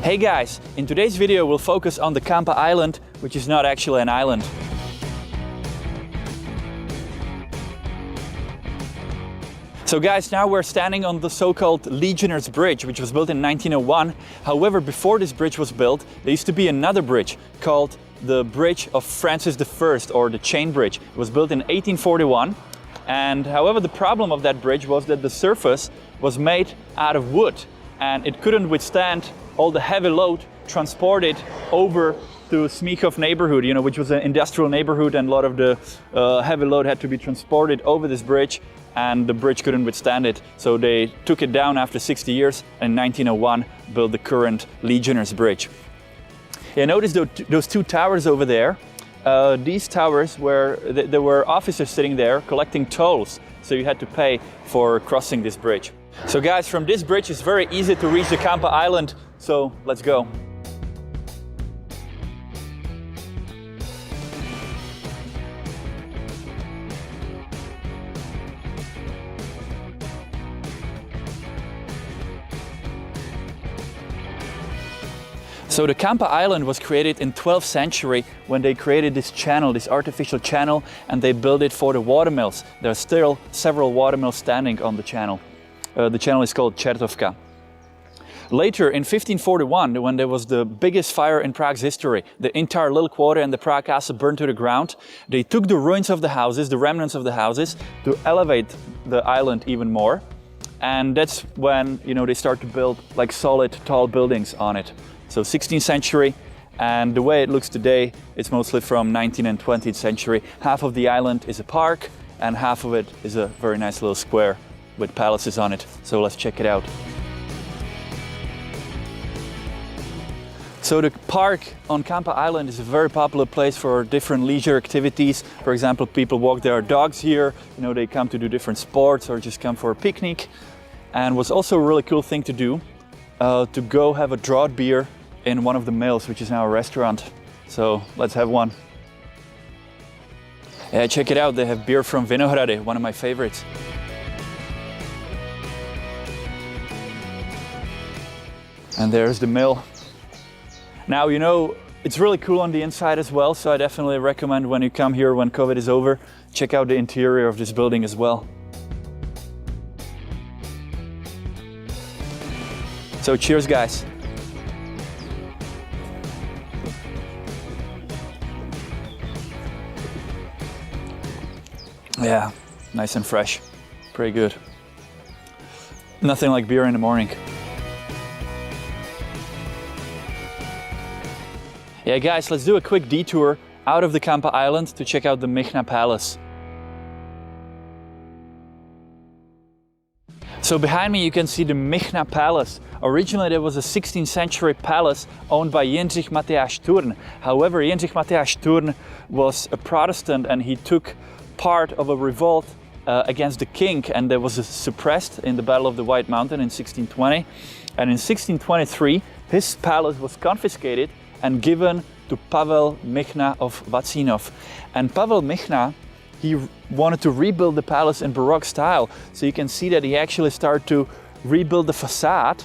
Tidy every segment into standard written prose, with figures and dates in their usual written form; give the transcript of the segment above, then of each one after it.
Hey guys, in today's video we'll focus on the Kampa Island, which is not actually an island. So guys, now we're standing on the so-called Legionnaire's Bridge, which was built in 1901. However, before this bridge was built, there used to be another bridge called the Bridge of Francis I, or the Chain Bridge. It was built in 1841. And however, the problem of that bridge was that the surface was made out of wood and it couldn't withstand all the heavy load transported over to Smíchov neighborhood, which was an industrial neighborhood, and a lot of the heavy load had to be transported over this bridge, and the bridge couldn't withstand it. So they took it down after 60 years and in 1901 built the current Legionnaire's Bridge. Yeah, notice those two towers over there. These towers there were officers sitting there collecting tolls, so you had to pay for crossing this bridge. So guys, from this bridge it's very easy to reach the Kampa Island, so let's go. So the Kampa Island was created in 12th century when they created this channel, this artificial channel, and they built it for the watermills. There are still several watermills standing on the channel. The channel is called Čertovka. Later in 1541, when there was the biggest fire in Prague's history, the entire little quarter and the Prague castle burned to the ground, they took the ruins of the houses, the remnants of the houses, to elevate the island even more. And that's when they start to build like solid, tall buildings on it. So 16th century, and the way it looks today, it's mostly from 19th and 20th century. Half of the island is a park, and half of it is a very nice little square with palaces on it. So let's check it out. So the park on Kampa Island is a very popular place for different leisure activities. For example, people walk their dogs here, they come to do different sports or just come for a picnic. And what's also a really cool thing to do, to go have a draught beer in one of the mills, which is now a restaurant. So let's have one. Yeah, check it out, they have beer from Vinohrady, one of my favorites. And there's the mill. Now, it's really cool on the inside as well, so I definitely recommend when you come here when COVID is over, check out the interior of this building as well. So cheers, guys. Yeah, nice and fresh, pretty good. Nothing like beer in the morning. Yeah guys, let's do a quick detour out of the Kampa Island to check out the Michna Palace. So behind me you can see the Michna Palace. Originally there was a 16th century palace owned by Jindřich Matyáš Turn. However, Jindřich Matyáš Turn was a Protestant and he took part of a revolt against the king, and that was suppressed in the Battle of the White Mountain in 1620. And in 1623 his palace was confiscated and given to Pavel Michna of Vacínov. And Pavel Michna, he wanted to rebuild the palace in Baroque style. So you can see that he actually started to rebuild the facade,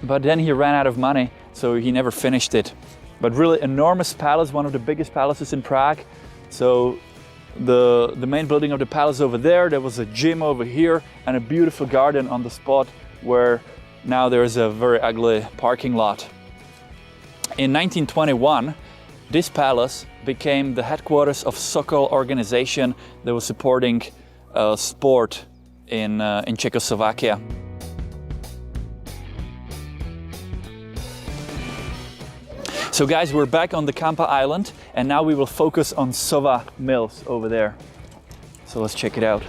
but then he ran out of money, so he never finished it. But really enormous palace, one of the biggest palaces in Prague. So the main building of the palace over there was a gym over here and a beautiful garden on the spot where now there's a very ugly parking lot. In 1921, this palace became the headquarters of Sokol organization that was supporting sport in Czechoslovakia. So guys, we're back on the Kampa Island, and now we will focus on Sova Mills over there. So let's check it out.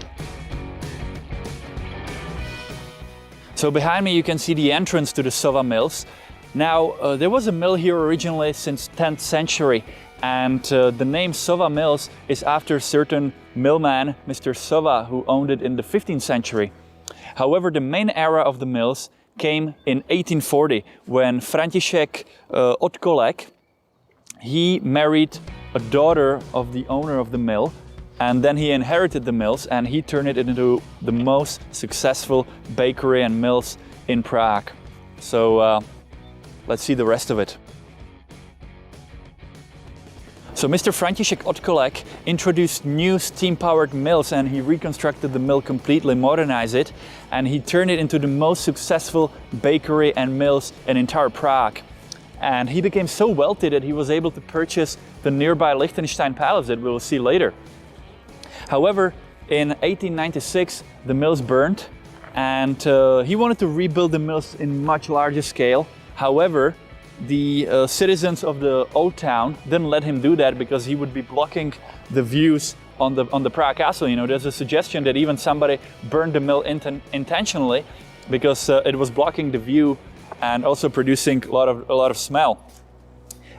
So behind me you can see the entrance to the Sova Mills. Now, there was a mill here originally since 10th century, and the name Sova Mills is after a certain millman, Mr. Sova, who owned it in the 15th century. However, the main era of the mills came in 1840 when František Odkolek, he married a daughter of the owner of the mill, and then he inherited the mills and he turned it into the most successful bakery and mills in Prague. So let's see the rest of it. So Mr. František Odkolek introduced new steam-powered mills, and he reconstructed the mill completely, modernized it, and he turned it into the most successful bakery and mills in entire Prague. And he became so wealthy that he was able to purchase the nearby Lichtenstein Palace that we will see later. However, in 1896 the mills burned, and he wanted to rebuild the mills in much larger scale. However, the citizens of the old town didn't let him do that because he would be blocking the views on the Prague Castle. You know, there's a suggestion that even somebody burned the mill intentionally because it was blocking the view and also producing a lot of smell.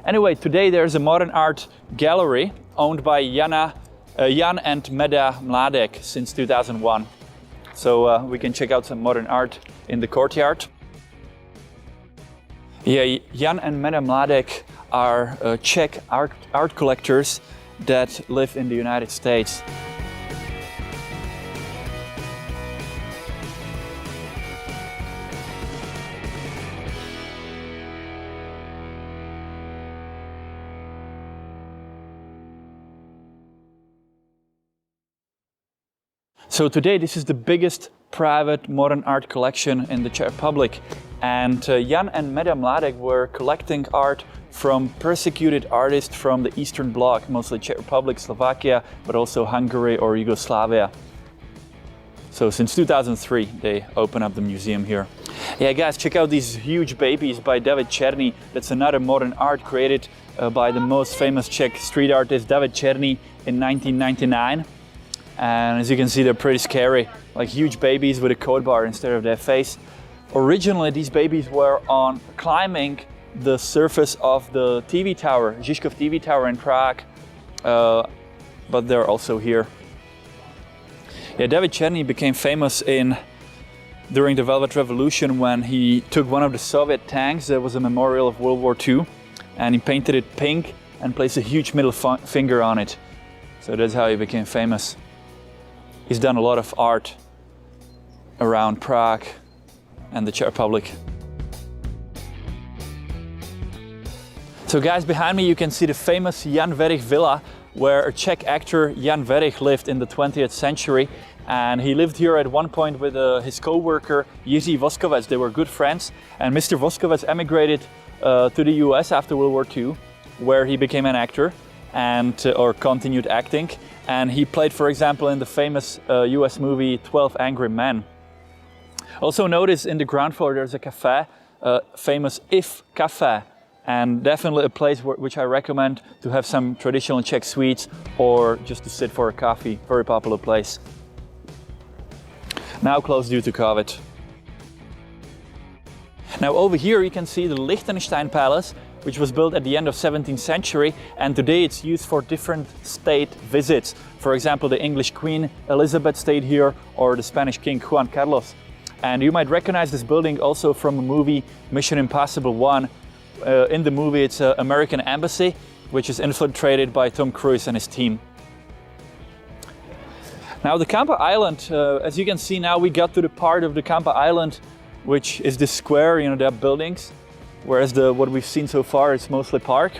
Anyway, today there's a modern art gallery owned by Jan and Meda Mladek since 2001. So we can check out some modern art in the courtyard. Yeah, Jan and Meda Mladek are Czech art collectors that live in the United States. So today this is the biggest private modern art collection in the Czech Republic. And Jan and Meda Mladek were collecting art from persecuted artists from the Eastern Bloc, mostly Czech Republic, Slovakia, but also Hungary or Yugoslavia. So since 2003 they opened up the museum here. Yeah guys, check out these huge babies by David Černý. That's another modern art created by the most famous Czech street artist David Černý in 1999. And as you can see, they're pretty scary, like huge babies with a coat bar instead of their face. Originally, these babies were on climbing the surface of the TV tower, Žižkov TV tower in Prague, but they're also here. Yeah, David Černý became famous during the Velvet Revolution when he took one of the Soviet tanks. There was a memorial of World War II, and he painted it pink and placed a huge middle finger on it. So that's how he became famous. He's done a lot of art around Prague and the Czech Republic. So guys, behind me you can see the famous Jan Werich villa, where a Czech actor Jan Werich lived in the 20th century. And he lived here at one point with his co-worker Jiří Voskovec. They were good friends, and Mr. Voskovec emigrated to the US after World War II, where he became an actor or continued acting. And he played, for example, in the famous US movie 12 Angry Men. Also notice in the ground floor there's a cafe, famous If Cafe, and definitely a place which I recommend to have some traditional Czech sweets or just to sit for a coffee. Very popular place. Now closed due to COVID. Now over here you can see the Lichtenstein Palace, which was built at the end of 17th century, and today it's used for different state visits. For example, the English Queen Elizabeth stayed here, or the Spanish King Juan Carlos. And you might recognize this building also from a movie, Mission Impossible 1. In the movie it's an American embassy, which is infiltrated by Tom Cruise and his team. Now the Kampa Island, as you can see now, we got to the part of the Kampa Island which is this square, you know, there are buildings, whereas what we've seen so far is mostly park.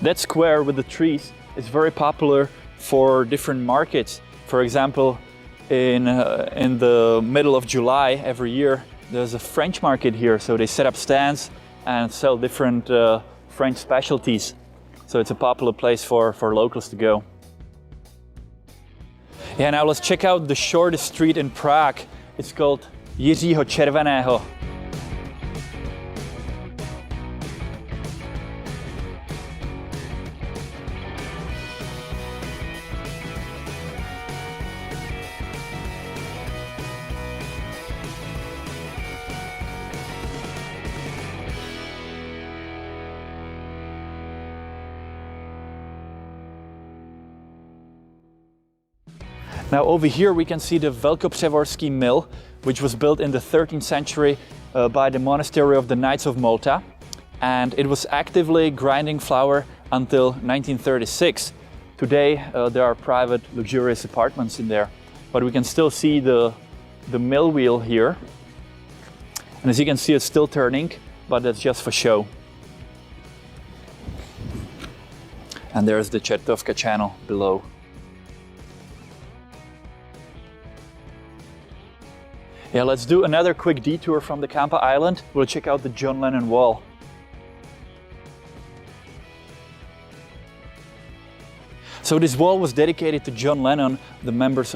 That square with the trees is very popular for different markets. For example, in the middle of July every year there's a French market here, so they set up stands and sell different French specialties. So it's a popular place for locals to go. Yeah, now let's check out the shortest street in Prague. It's called Jiřího Červeného. Now over here we can see the Velkoprevorsky mill, which was built in the 13th century by the monastery of the Knights of Malta, and it was actively grinding flour until 1936. Today there are private luxurious apartments in there, but we can still see the mill wheel here, and as you can see it's still turning, but that's just for show. And there's the Čertovka channel below. Yeah, let's do another quick detour from the Kampa Island. We'll check out the John Lennon wall. So this wall was dedicated to John Lennon, the member of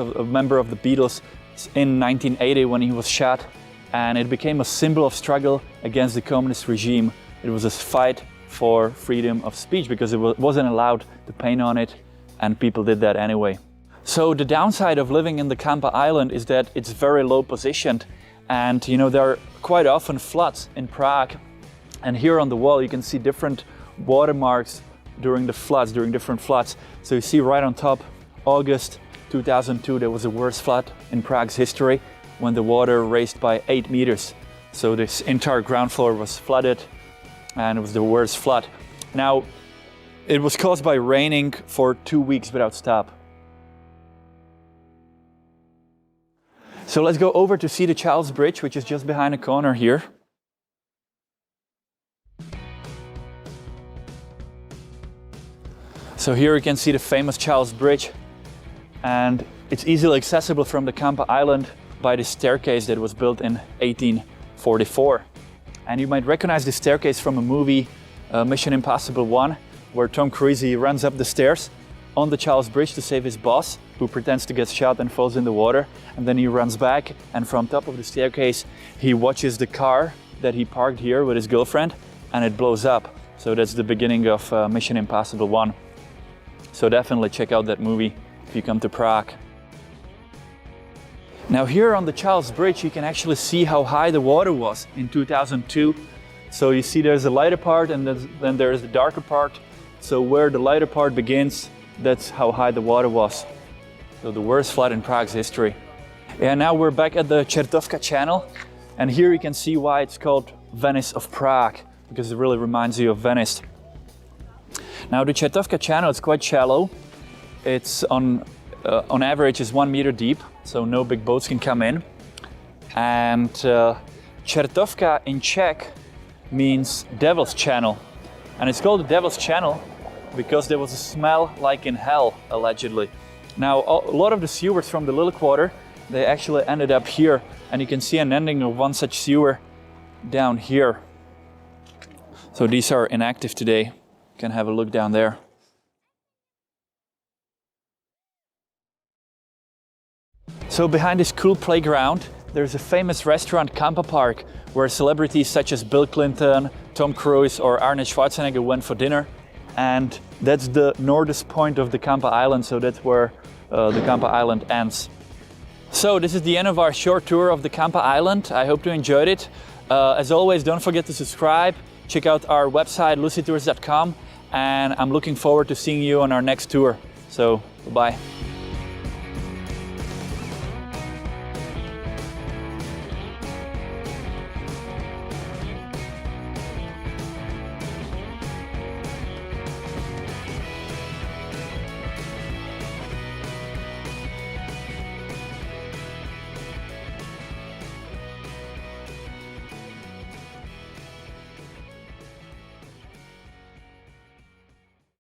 the Beatles, in 1980 when he was shot, and it became a symbol of struggle against the communist regime. It was a fight for freedom of speech because it wasn't allowed to paint on it, and people did that anyway. So the downside of living in the Kampa Island is that it's very low positioned, and you know, there are quite often floods in Prague, and here on the wall you can see different watermarks during different floods. So you see right on top, August 2002, there was the worst flood in Prague's history when the water raised by 8 meters. So this entire ground floor was flooded, and it was the worst flood. Now, it was caused by raining for 2 weeks without stop. So let's go over to see the Charles Bridge, which is just behind the corner here. So here you can see the famous Charles Bridge, and it's easily accessible from the Kampa Island by the staircase that was built in 1844. And you might recognize the staircase from a movie, Mission Impossible 1, where Tom Cruise runs up the stairs on the Charles Bridge to save his boss, who pretends to get shot and falls in the water. And then he runs back, and from top of the staircase, he watches the car that he parked here with his girlfriend, and it blows up. So that's the beginning of Mission Impossible 1. So definitely check out that movie if you come to Prague. Now here on the Charles Bridge you can actually see how high the water was in 2002. So you see there's a lighter part and then there's the darker part. So where the lighter part begins, that's how high the water was. So the worst flood in Prague's history. And now we're back at the Čertovka channel, and here you can see why it's called Venice of Prague, because it really reminds you of Venice. Now the Čertovka channel is quite shallow. It's on average is 1 meter deep, so no big boats can come in. And Čertovka in Czech means Devil's Channel. And it's called the Devil's Channel because there was a smell like in hell, allegedly. Now a lot of the sewers from the Little Quarter, they actually ended up here, and you can see an ending of one such sewer down here. So these are inactive today. You can have a look down there. So behind this cool playground, there's a famous restaurant, Kampa Park, where celebrities such as Bill Clinton, Tom Cruise or Arnold Schwarzenegger went for dinner. And that's the northern point of the Kampa Island, so that's where the Kampa Island ends. So this is the end of our short tour of the Kampa Island. I hope you enjoyed it. As always, don't forget to subscribe. Check out our website, lucytours.com, and I'm looking forward to seeing you on our next tour. So, bye-bye.